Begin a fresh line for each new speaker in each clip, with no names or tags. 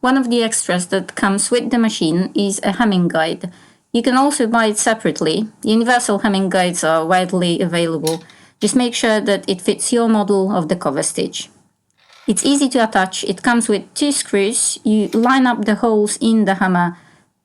One of the extras that comes with the machine is a hemming guide. You can also buy it separately. Universal hemming guides are widely available. Just make sure that it fits your model of the cover stitch. It's easy to attach. It comes with 2 screws. You line up the holes in the hammer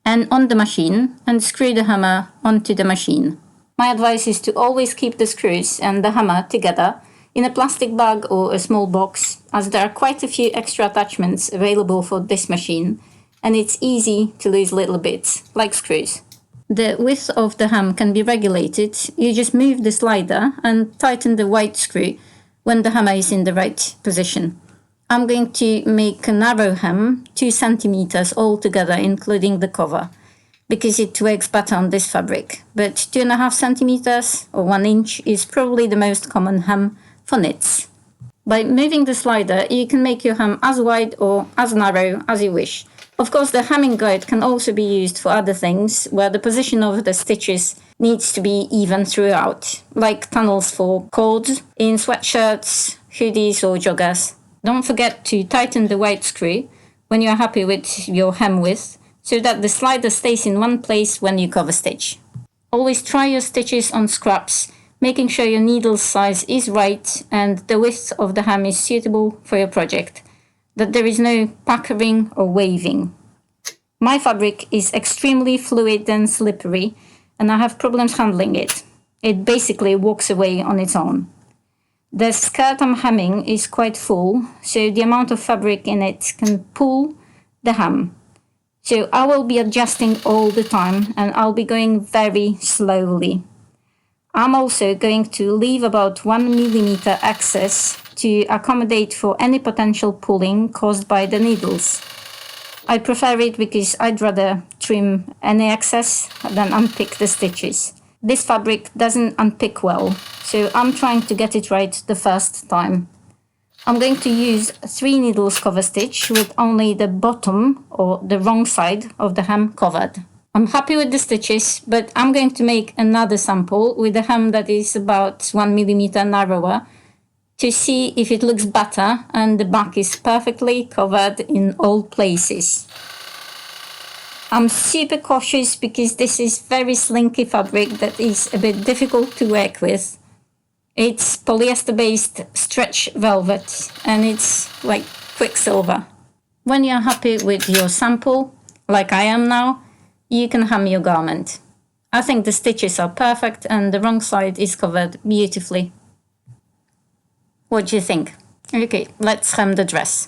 and on the machine and screw the hammer onto the machine. My advice is to always keep the screws and the hammer together in a plastic bag or a small box, as there are quite a few extra attachments available for this machine, and it's easy to lose little bits, like screws. The width of the hem can be regulated. You just move the slider and tighten the white screw when the hammer is in the right position. I'm going to make a narrow hem, 2 centimeters altogether, including the cover, because it works better on this fabric. But 2.5 centimeters or 1 inch is probably the most common hem for knits. By moving the slider, you can make your hem as wide or as narrow as you wish. Of course, the hemming guide can also be used for other things, where the position of the stitches needs to be even throughout, like tunnels for cords in sweatshirts, hoodies or joggers. Don't forget to tighten the white screw when you are happy with your hem width, so that the slider stays in one place when you cover stitch. Always try your stitches on scraps, making sure your needle size is right and the width of the hem is suitable for your project, that there is no puckering or waving. My fabric is extremely fluid and slippery, and I have problems handling it. It basically walks away on its own. The skirt I'm hemming is quite full, so the amount of fabric in it can pull the hem. So I will be adjusting all the time, and I'll be going very slowly. I'm also going to leave about 1 millimeter excess to accommodate for any potential pulling caused by the needles. I prefer it because I'd rather trim any excess than unpick the stitches. This fabric doesn't unpick well, so I'm trying to get it right the first time. I'm going to use 3 needles cover stitch with only the bottom or the wrong side of the hem covered. I'm happy with the stitches, but I'm going to make another sample with a hem that is about 1 millimeter narrower to see if it looks better and the back is perfectly covered in all places. I'm super cautious because this is very slinky fabric that is a bit difficult to work with. It's polyester-based stretch velvet and it's like quicksilver. When you're happy with your sample, like I am now, you can hem your garment. I think the stitches are perfect and the wrong side is covered beautifully. What do you think? Okay, let's hem the dress.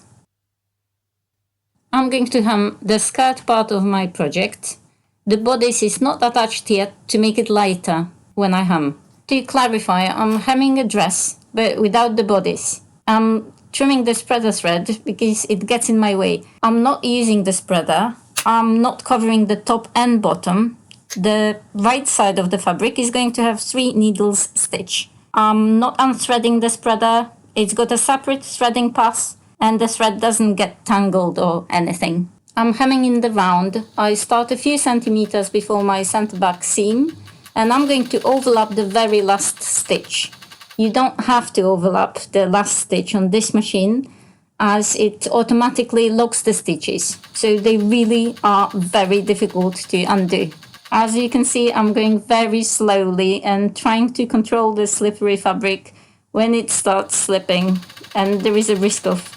I'm going to hem the skirt part of my project. The bodice is not attached yet to make it lighter when I hem. To clarify, I'm hemming a dress, but without the bodice. I'm trimming the spreader thread because it gets in my way. I'm not using the spreader. I'm not covering the top and bottom. The right side of the fabric is going to have 3 needles stitch. I'm not unthreading the spreader. It's got a separate threading pass and the thread doesn't get tangled or anything. I'm hemming in the round. I start a few centimeters before my center back seam and I'm going to overlap the very last stitch. You don't have to overlap the last stitch on this machine as it automatically locks the stitches, so they really are very difficult to undo. As you can see, I'm going very slowly and trying to control the slippery fabric when it starts slipping, and there is a risk of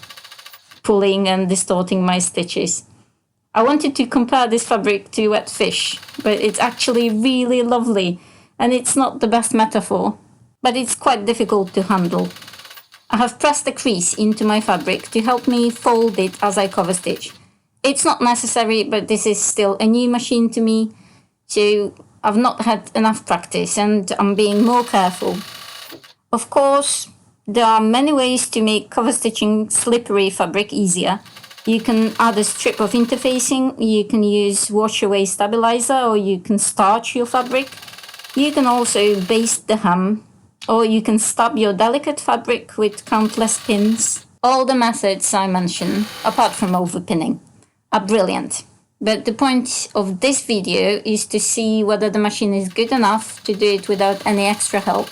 pulling and distorting my stitches. I wanted to compare this fabric to wet fish, but it's actually really lovely, and it's not the best metaphor, but it's quite difficult to handle. I have pressed a crease into my fabric to help me fold it as I cover stitch. It's not necessary, but this is still a new machine to me, so I've not had enough practice and I'm being more careful. Of course, there are many ways to make cover stitching slippery fabric easier. You can add a strip of interfacing, you can use wash away stabilizer, or you can starch your fabric. You can also baste the hem, or you can stab your delicate fabric with countless pins. All the methods I mentioned, apart from overpinning, are brilliant. But the point of this video is to see whether the machine is good enough to do it without any extra help.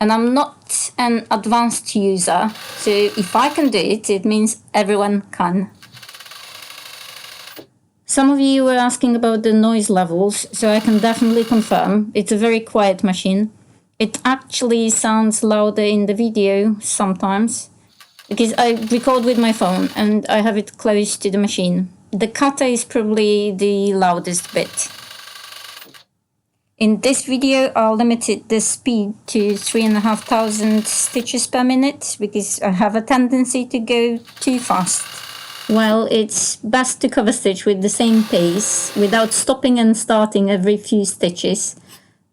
And I'm not an advanced user, so if I can do it, it means everyone can. Some of you were asking about the noise levels, so I can definitely confirm it's a very quiet machine. It actually sounds louder in the video sometimes, because I record with my phone and I have it close to the machine. The cutter is probably the loudest bit. In this video, I'll limit the speed to 3,500 stitches per minute because I have a tendency to go too fast. Well, it's best to cover stitch with the same pace without stopping and starting every few stitches.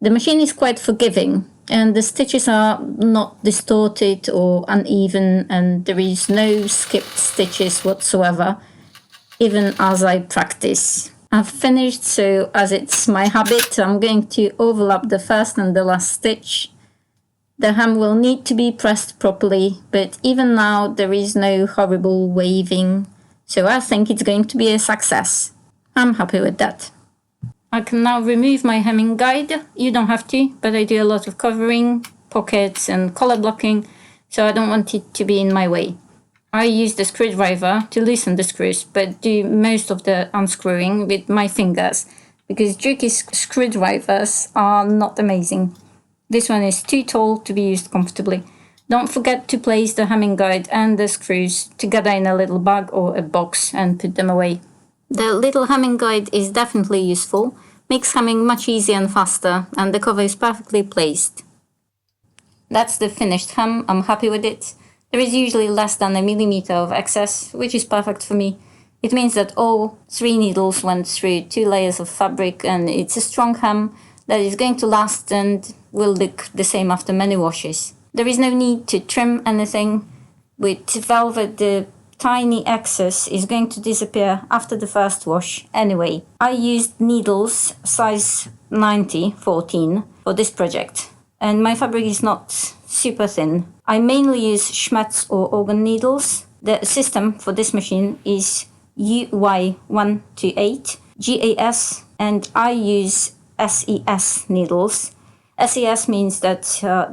The machine is quite forgiving and the stitches are not distorted or uneven and there is no skipped stitches whatsoever, even as I practice. I've finished, so as it's my habit, I'm going to overlap the first and the last stitch. The hem will need to be pressed properly, but even now there is no horrible waving, so I think it's going to be a success. I'm happy with that. I can now remove my hemming guide. You don't have to, but I do a lot of covering, pockets and collar blocking, so I don't want it to be in my way. I use the screwdriver to loosen the screws, but do most of the unscrewing with my fingers, because Juki's screwdrivers are not amazing. This one is too tall to be used comfortably. Don't forget to place the hemming guide and the screws together in a little bag or a box and put them away. The little hemming guide is definitely useful, makes hemming much easier and faster, and the cover is perfectly placed. That's the finished hem. I'm happy with it. There is usually less than a millimeter of excess, which is perfect for me. It means that all 3 needles went through 2 layers of fabric and it's a strong hem that is going to last and will look the same after many washes. There is no need to trim anything. With velvet, the tiny excess is going to disappear after the first wash anyway. I used needles size 90-14 for this project, and my fabric is not super thin. I mainly use Schmetz or organ needles. The system for this machine is UY128 GAS, and I use SES needles. SES means that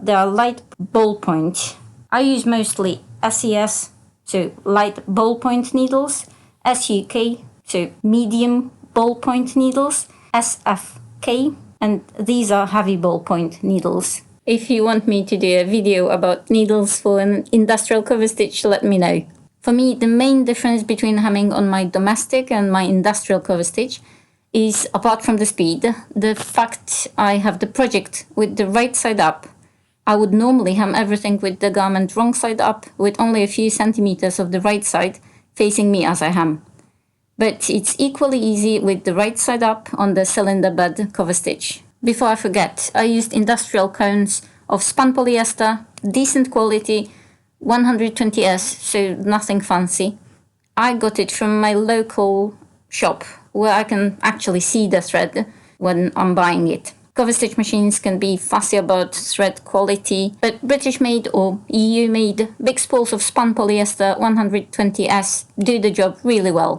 they are light ballpoint. I use mostly SES, so light ballpoint needles, SUK, so medium ballpoint needles, SFK, and these are heavy ballpoint needles. If you want me to do a video about needles for an industrial cover stitch, let me know. For me, the main difference between hemming on my domestic and my industrial cover stitch is, apart from the speed, the fact I have the project with the right side up. I would normally hem everything with the garment wrong side up, with only a few centimeters of the right side facing me as I hem. But it's equally easy with the right side up on the cylinder bed cover stitch. Before I forget, I used industrial cones of spun polyester, decent quality, 120S, so nothing fancy. I got it from my local shop, where I can actually see the thread when I'm buying it. Cover stitch machines can be fussy about thread quality, but British made or EU made big spools of spun polyester 120S do the job really well.